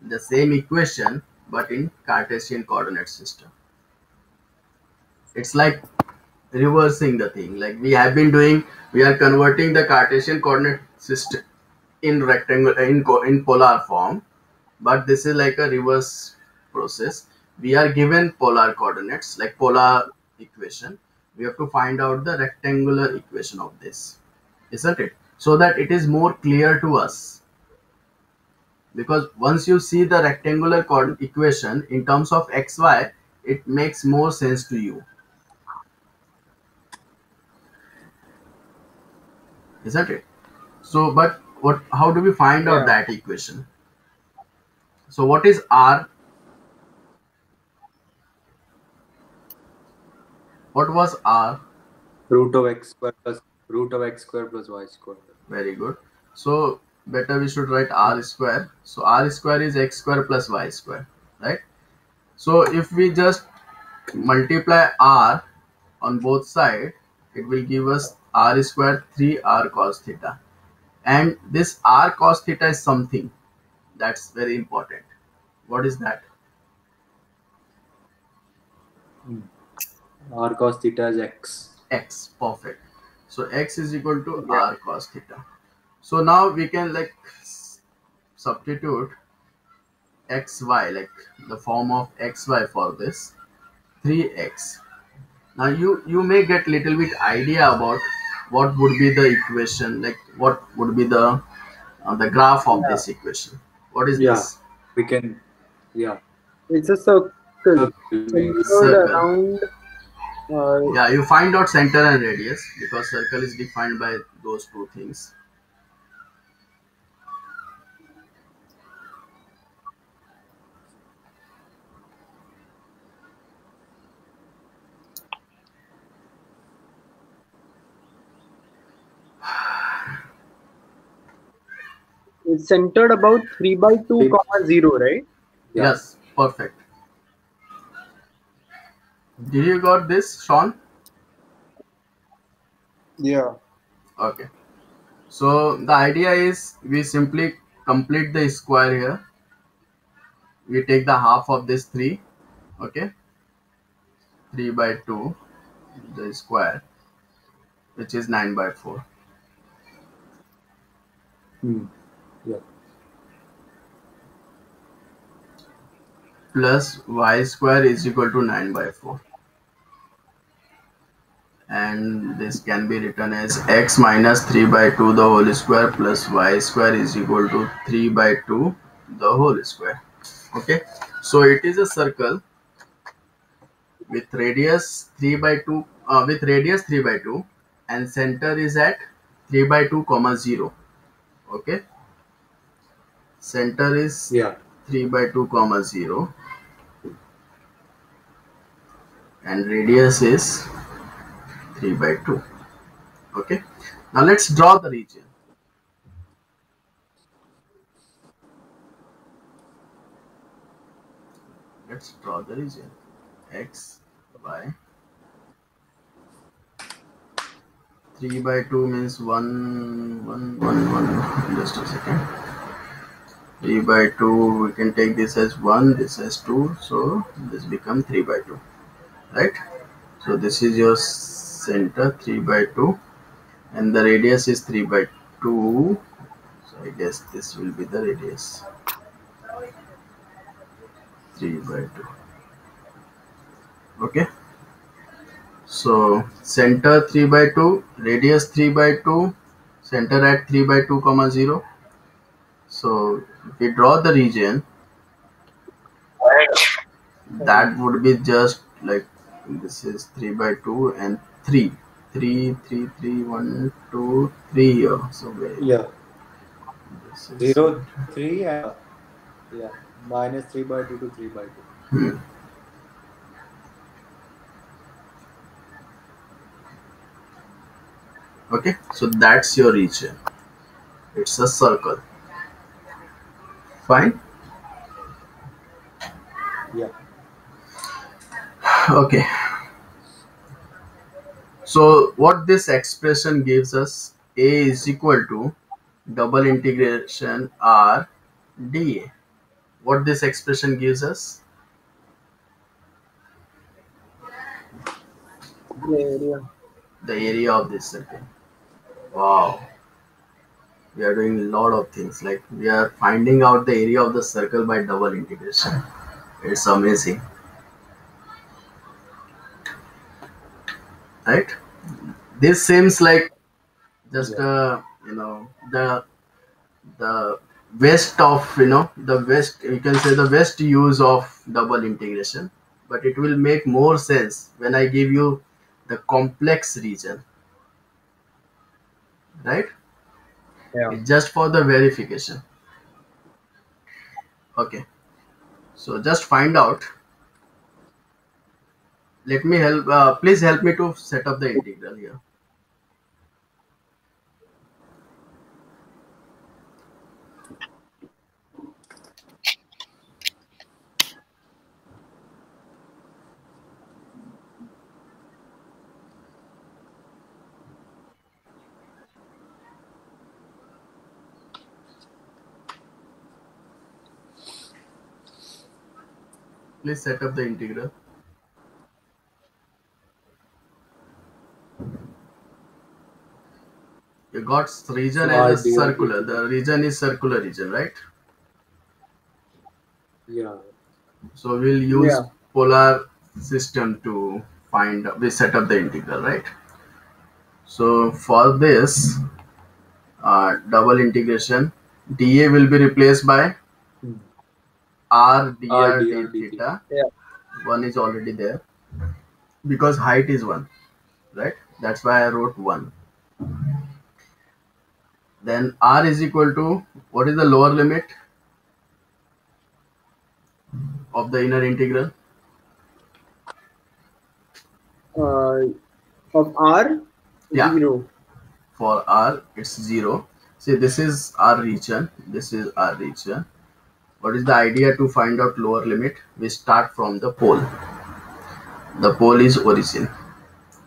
The same equation but in Cartesian coordinate system. It's like reversing the thing. Like we have been doing, we are converting the Cartesian coordinate system in rectangle in polar form, but this is like a reverse process. We are given polar coordinates, like polar equation. We have to find out the rectangular equation of this, isn't it? So that it is more clear to us, because once you see the rectangular equation in terms of xy, it makes more sense to you, isn't it? So but what, how do we find out yeah. that equation? So what is R? What was R? Root of x square plus root of x square plus y square. Very good. So better we should write R square. So R square is x square plus y square, right? So if we just multiply R on both sides, it will give us R square 3R cos theta. And this R cos theta is something that's very important. What is that? R cos theta is x. X. Perfect. So X is equal to Yeah. R cos theta. So now we can like substitute xy, like the form of xy for this 3x. Now you may get little bit idea about what would be the equation, like what would be the graph of Yeah. this equation. What is Yeah, this? we can. Yeah, It's a circle maybe. centered Circle. around. Yeah, you find out center and radius because circle is defined by those two things. It's centered about 3 by 2 Three- comma 0, right? Yeah. Yes, perfect. Did you got this, Sean? Yeah. Okay. So the idea is we simply complete the square here. We take the half of this 3. Okay. 3 by 2, the square, which is 9 by 4. Yeah. Plus y square is equal to 9 by 4. And this can be written as x minus 3 by 2 the whole square plus y square is equal to 3 by 2 the whole square. Okay. So it is a circle with radius 3 by 2 with radius 3 by 2 and center is at 3 by 2 comma 0. Okay. Center is Yeah. 3 by 2 comma 0 and radius is 3 by 2. Okay. Now let's draw the region. Let's draw the region. X, Y. 3 by 2 means 1, 1, 1, 1. Just a second. 3 by 2, we can take this as 1, this as 2. So this becomes 3 by 2. Right? So this is your center 3 by 2 and the radius is 3 by 2. So I guess this will be the radius. 3 by 2. Okay. So center 3 by 2, radius 3 by 2, center at 3 by 2 comma 0. So if we draw the region, that would be just like this is 3 by 2 and 3. 3, 3, 3, 1, 2, 3 here. So Yeah. this is 0, 3, and yeah, minus 3 by 2 to 3 by 2. okay. So that's your region. It's a circle. Fine. Yeah. Okay. So what this expression gives us, a is equal to double integration r dA. What this expression gives us? The area. The area of this circle. Wow. We are doing a lot of things. Like we are finding out the area of the circle by double integration. It's amazing. Right? This seems like just the best of the best, you can say the best use of double integration, but it will make more sense when I give you the complex region, right? Yeah. It's just for the verification. Okay, so just find out. Let me help, please help me to set up the integral here. Please set up the integral. You got region So as a RDR circular, the region is circular region, right? Yeah. So we'll use Yeah. polar system to find, we set up the integral, right? So for this double integration, dA will be replaced by r dr d RDR dt. theta. Yeah. 1 is already there because height is 1, right? That's why I wrote 1. Then r is equal to, what is the lower limit of the inner integral? Of R, Yeah. 0. For r it's 0. See, this is our region. This is our region. What is the idea to find out lower limit? We start from the pole. The pole is origin.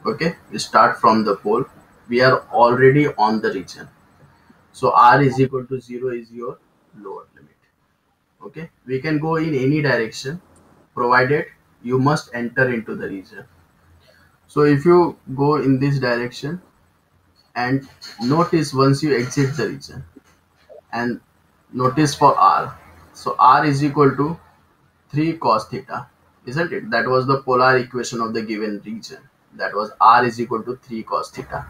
Okay, we start from the pole. We are already on the region. So r is equal to 0 is your lower limit. Okay, we can go in any direction provided you must enter into the region. So if you go in this direction and notice once you exit the region and notice for r, so r is equal to 3 cos theta, isn't it? That was the polar equation of the given region. That was r is equal to 3 cos theta,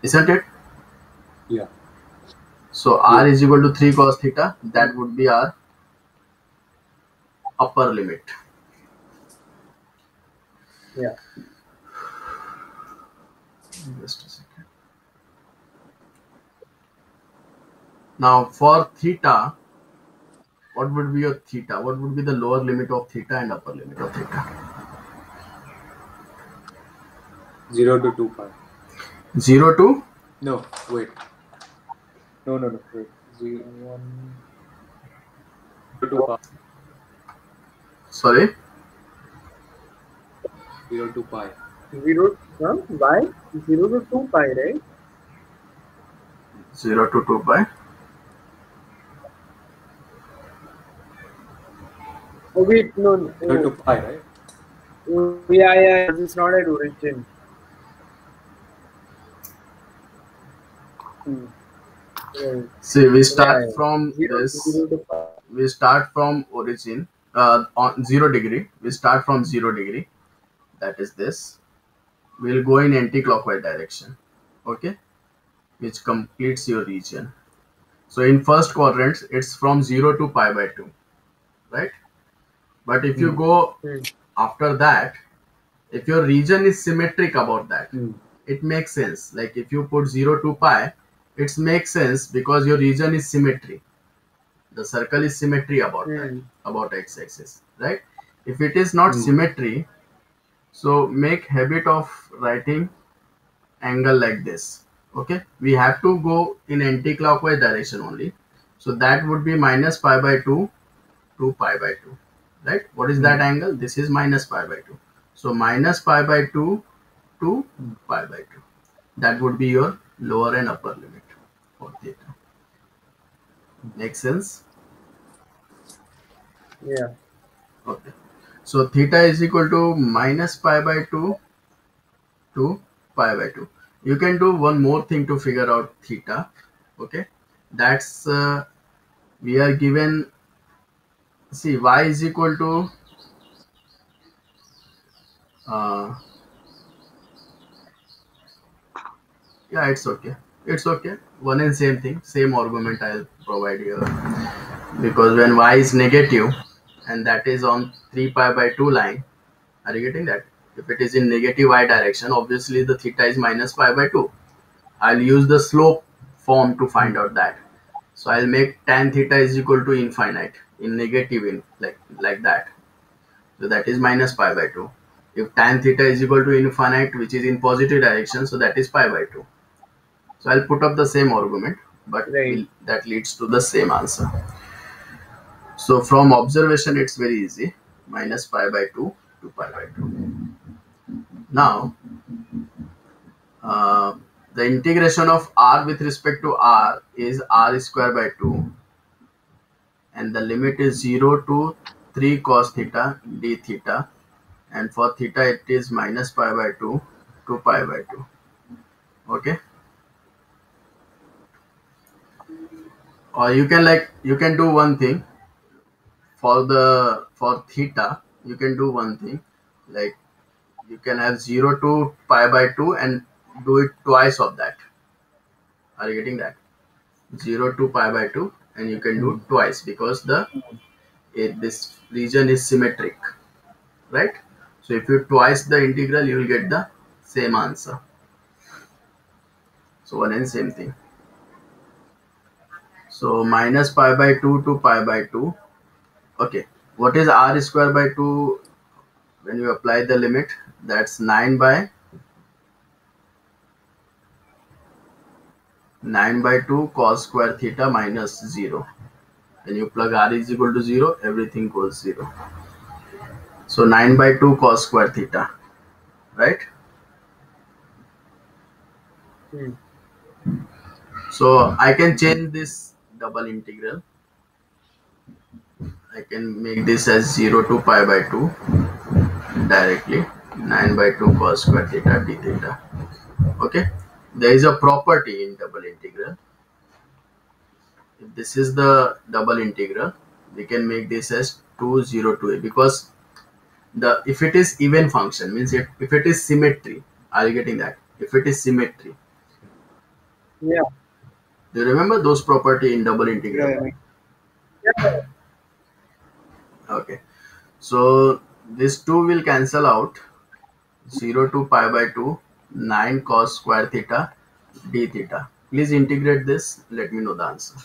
isn't it? Yeah. So r is equal to 3 cos theta. That would be our upper limit. Yeah. Just a second. Now for theta, what would be your theta? What would be the lower limit of theta and upper limit of theta? 0 to 2 pi. 0 to? No, wait. No, wait. 0, 1, 0 to pi. Sorry? 0 to pi. 0, why? 0 to 2 pi, right? 0 to 2 pi. Oh, wait, no. 0 to pi, right? Yeah, it's not at origin. Right. See, we start Yeah. from 0 this. 0 to pi. We start from origin on 0 degree. We start from 0 degree. That is this. We'll go in anti-clockwise direction. Okay, which completes your region. So in first quadrant, it's from 0 to pi by 2, right? But if you go after that, if your region is symmetric about that, it makes sense. Like if you put 0 to pi, it makes sense because your region is symmetry. The circle is symmetry about that, about x-axis, right? If it is not symmetry, so make habit of writing angle like this. Okay, we have to go in anti-clockwise direction only. So that would be minus pi by 2 to pi by 2, right? What is that angle? This is minus pi by 2. So minus pi by 2 to pi by 2. That would be your lower and upper limit for theta. Make sense? Yeah. Okay. So theta is equal to minus pi by 2 to pi by 2. You can do one more thing to figure out theta. Okay. That's we are given, see, y is equal to yeah, it's okay. It's okay. One and same thing. Same argument I'll provide here. Because when y is negative and that is on 3 pi by 2 line, are you getting that? If it is in negative y direction, obviously the theta is minus pi by 2. I'll use the slope form to find out that. So I'll make tan theta is equal to infinite in negative in like that. So that is minus pi by 2. If tan theta is equal to infinite, which is in positive direction, so that is pi by 2. So I'll put up the same argument, but that leads to the same answer. So from observation, it's very easy. Minus pi by 2 to pi by 2. Now, the integration of r with respect to r is r square by 2. And the limit is 0 to 3 cos theta d theta. And for theta, it is minus pi by 2 to pi by 2. Okay. Or you can do one thing for theta. You can do one thing, like you can have 0 to pi by 2 and do it twice of that. Are you getting that? 0 to pi by 2 and you can do twice because this region is symmetric, right? So if you twice the integral, you will get the same answer. So one and same thing. So minus pi by 2 to pi by 2. Okay, what is r square by 2 when you apply the limit? That's 9 by 9 by 2 cos square theta minus 0. When you plug r is equal to 0, everything goes 0. So 9 by 2 cos square theta, right? Hmm. So I can change this double integral. I can make this as 0 to pi by 2 directly. 9 by 2 cos square theta d theta. Okay. There is a property in double integral. If this is the double integral, we can make this as 2 0 to a, because the if it is even function means if it is symmetry, are you getting that? If it is symmetry, Yeah. do you remember those property in double integral? Yeah, Yeah. Okay, so this 2 will cancel out. 0 to pi by 2, 9 cos square theta d theta. Please integrate this, let me know the answer.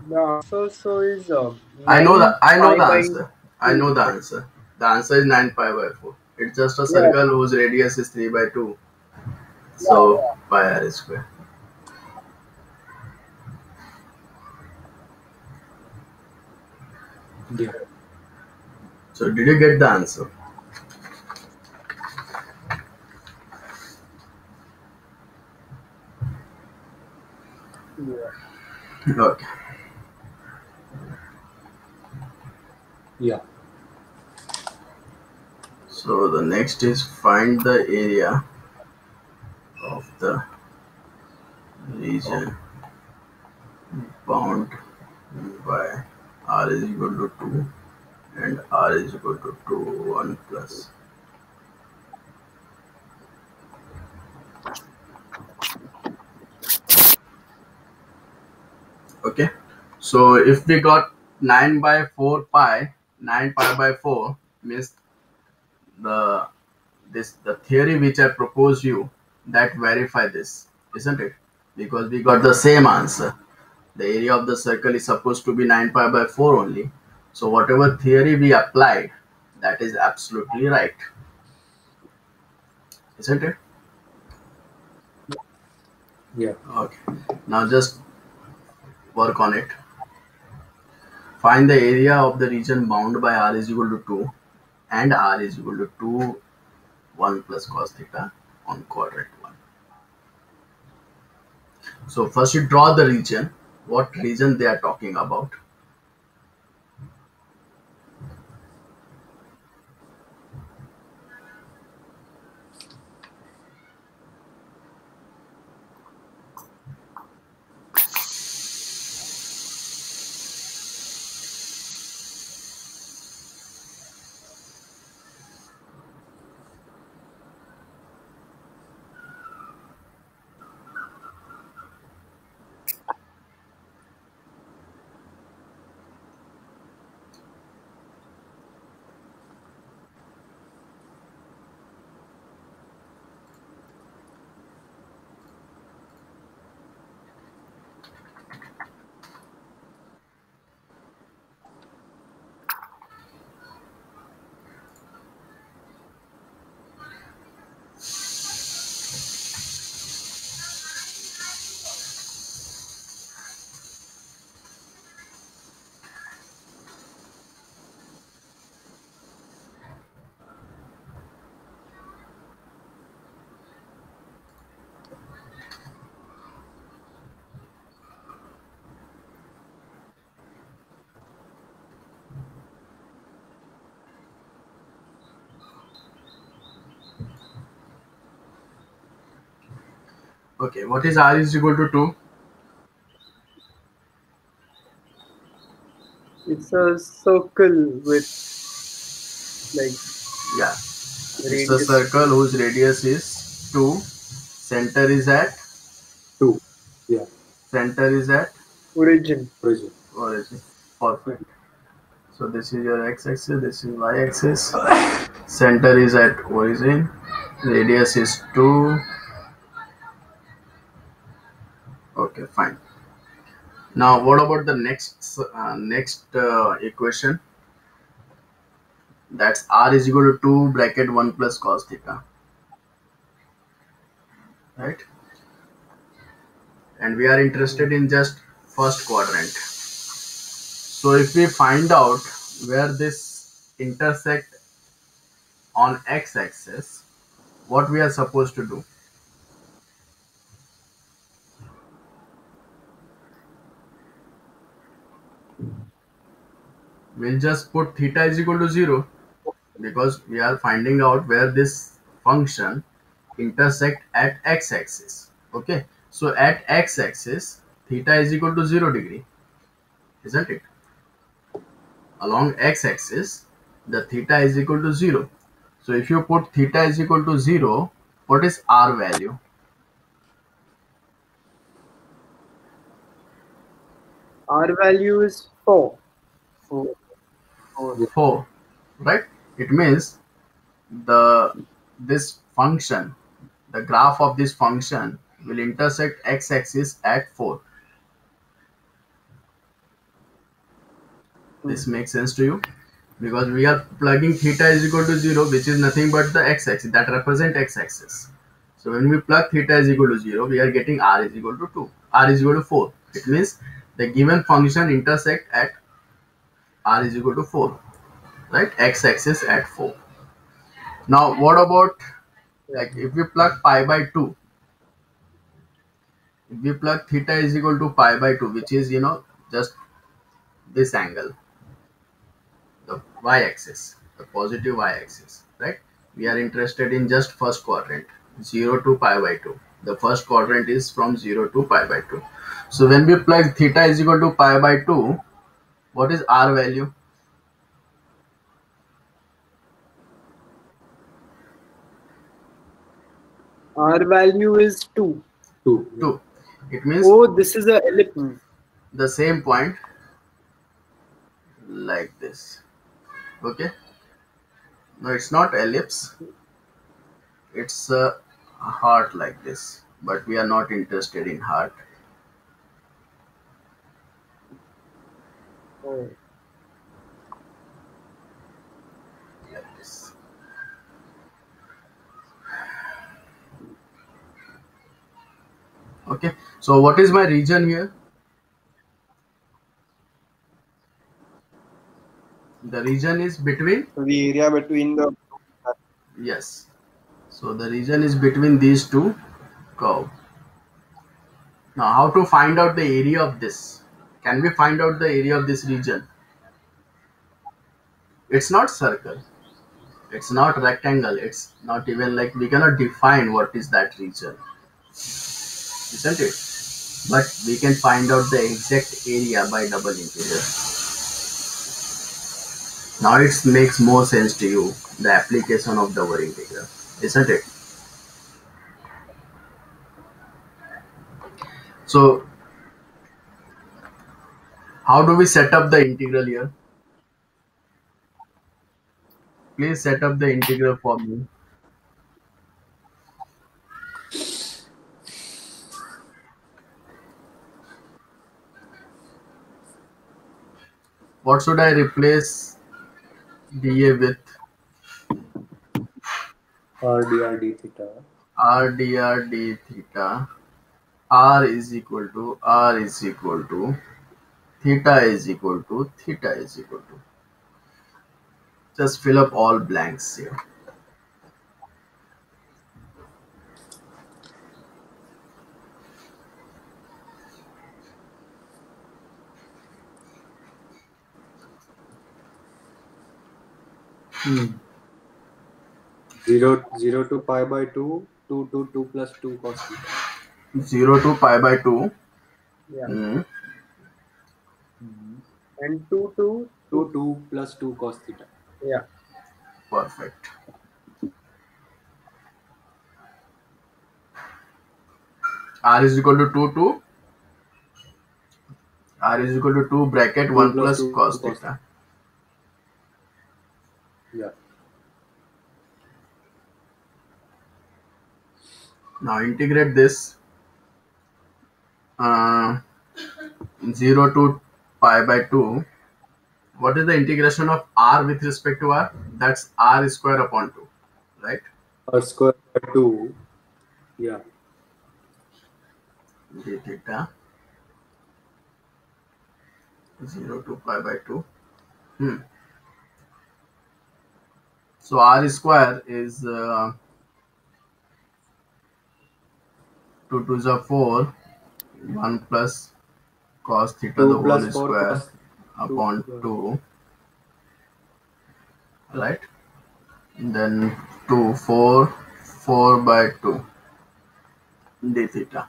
The answer so is I know 9 that. I know pi the by answer. I 2. know the answer. The answer is 9 pi by 4. It's just a Yeah. circle whose radius is 3 by 2. Yeah. So pi r square. Yeah. So did you get the answer? Yeah. Okay. Yeah. So the next is find the area of the region bound by r is equal to 2 and r is equal to 2 1 plus. Okay. So if we got 9 by 4 pi, 9 pi by 4 means the the theory which I proposed you that verify this, isn't it? Because we got the same answer. The area of the circle is supposed to be 9 pi by 4 only. So whatever theory we applied, that is absolutely right, isn't it? Yeah. Okay. Now just work on it. Find the area of the region bound by r is equal to 2 and r is equal to 2 1 plus cos theta on quadrant 1. So first you draw the region. What region they are talking about? Okay, what is r is equal to 2? It's a circle with like Yeah, it's a radius circle whose radius is 2. Center is at 2. Yeah. origin. Origin. origin. Perfect. So this is your x-axis, this is y-axis. Center is at origin. Radius is 2. Okay, fine. Now, what about the next equation? That's r is equal to 2 bracket 1 plus cos theta, right? And we are interested in just first quadrant. So if we find out where this intersect on x-axis, what we are supposed to do? We'll just put theta is equal to 0, because we are finding out where this function intersect at x-axis. Okay, so at x-axis theta is equal to 0 degree, isn't it? Along x-axis the theta is equal to 0. So if you put theta is equal to 0, what is r value? R value is 4. 4. 4, right? It means this function, the graph of this function will intersect x-axis at 4. This makes sense to you? Because we are plugging theta is equal to 0, which is nothing but the x-axis that represent x-axis. So when we plug theta is equal to 0, we are getting r is equal to 2, r is equal to 4. It means the given function intersect at r is equal to 4, right? X-axis at 4. Now what about, like, if we plug pi by 2, if we plug theta is equal to pi by 2, which is, just this angle, the y-axis, the positive y-axis, right? We are interested in just first quadrant, 0 to pi by 2. The first quadrant is from 0 to pi by 2. So when we plug theta is equal to pi by 2, what is r value? R value is 2. 2. 2. It means Oh, this is a ellipse. the same point like this. Okay, no, it's not ellipse, it's a heart like this, but we are not interested in heart. Oh. Like this. Okay, so what is my region here? The region is between, So the area between the yes, so the region is between these two curve. Now how to find out the area of this? Can we find out the area of this region? It's not circle, it's not rectangle, it's not even, like, we cannot define what is that region, isn't it? But we can find out the exact area by double integral. Now it makes more sense to you, the application of double integral, isn't it? So how do we set up the integral here? Please set up the integral for me. What should I replace dA with? R dr d theta. R dr d theta. R is equal to theta is equal to theta is equal to. Just fill up all blanks here. Hmm. 0 to pi by 2, 2 to 2 plus 2 cos theta. 0 to pi by 2. Yeah. Hmm. And 2 to 2 plus 2 cos theta. yeah. Perfect. R is equal to 2 to R is equal to 2 bracket 2 1 plus plus 2 cos cos theta. Yeah. Now integrate this 0 to pi by 2. What is the integration of r with respect to r? That's r square upon 2, right? R square by 2. Yeah. D theta 0 to pi by 2. So r square is 2 to the 4, 1 plus cos theta 2 the plus whole 4 square cos 2. upon 2, right? Then 2, 4, 4 by 2 d theta.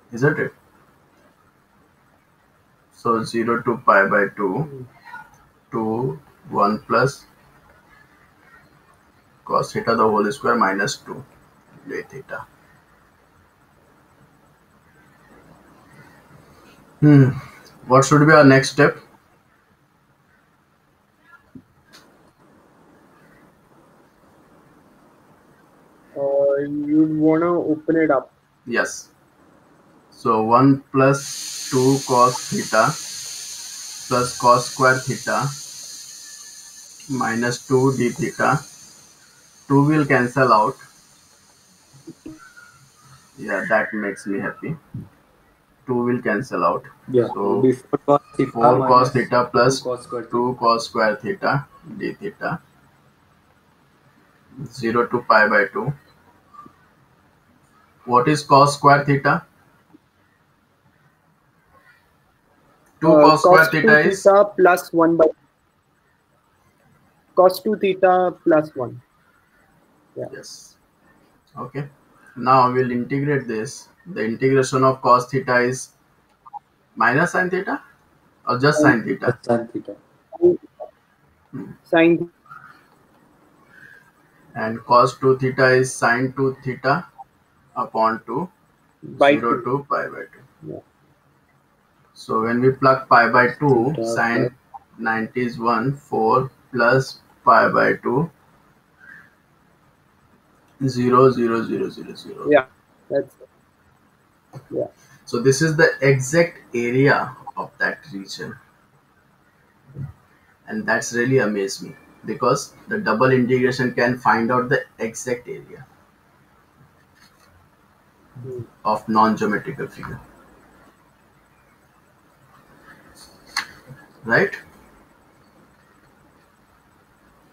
Isn't it? So 0 to pi by 2, 2, 1 plus cos theta the whole square minus 2 d theta. What should be our next step? You'd wanna open it up. Yes. So 1 plus 2 cos theta plus cos square theta minus 2 d theta. 2 will cancel out. Yeah, that makes me happy. 2 will cancel out. Yeah. It will So be 4 cos theta 4 cos minus theta 2 plus cos square 2 theta. cos square theta d theta 0 to pi by 2. What is cos square theta? 2 cos square Cos 2 theta is theta plus 1 by cos 2 theta plus 1. Yeah. yes. Okay. Now we'll integrate this. The integration of cos theta is minus sin theta or just And sin theta? Plus sin theta. sin And cos 2 theta is sin 2 theta upon 2 by 0 2. to pi by 2. Yeah. So when we plug pi by 2, Theta plus sin 90 is 1, 4 plus pi by 2, 0, 0, 0, 0, 0. Yeah. That's it. Yeah. So this is the exact area of that region. And that's really amazed me because the double integration can find out the exact area of non-geometrical figure. Right?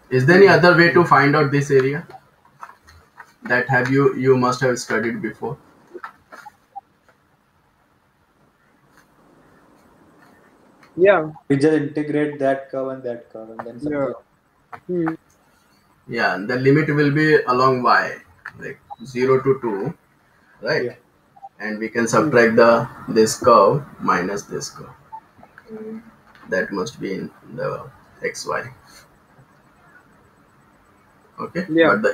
Is there any other way to find out this area that have you must have studied before? Yeah. We just integrate that curve and then Yeah. subtract. Yeah, the limit will be along y, like 0 to 2, right? Yeah. And we can subtract the this curve minus this curve. That must be in the xy. Okay, Yeah. but the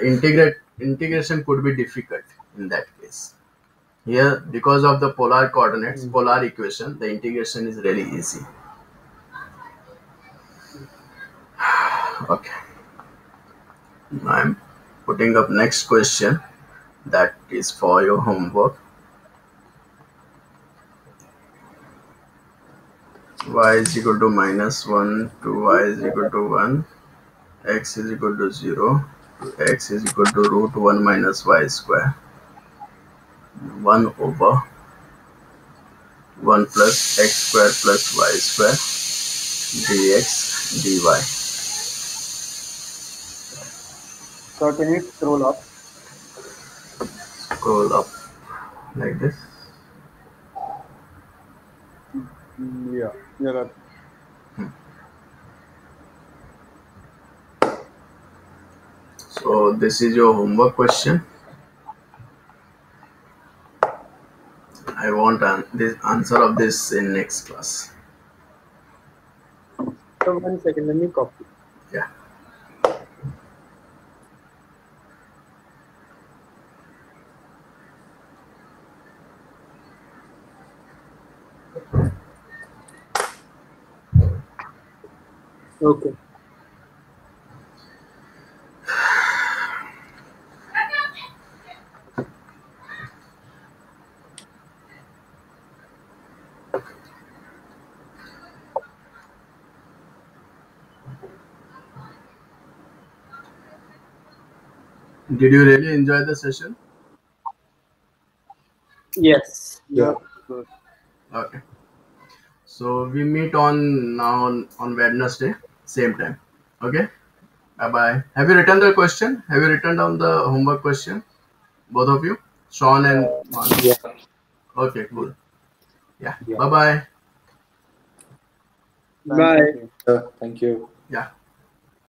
integration could be difficult in that case. Here, because of the polar coordinates, polar equation, the integration is really easy. Okay, I'm putting up next question that is for your homework. Y is equal to minus 1 to y is equal to 1, x is equal to 0 to x is equal to root 1 minus y square, 1 over 1 plus x square plus y square dx dy. So can you scroll up? Scroll up like this. Yeah. Yeah. That. So this is your homework question. I want the answer of this in next class. So 1 second, let me copy. Yeah. Okay. Did you really enjoy the session? Yes. Yeah. Good. Okay. So we meet on now on Wednesday, same time. Okay. Bye bye. Have you written the question? Have you written down the homework question? Both of you, Sean and Manu. Yeah. Okay, cool. Yeah. Yeah. Bye bye. Bye. Thank you. Thank you. Yeah.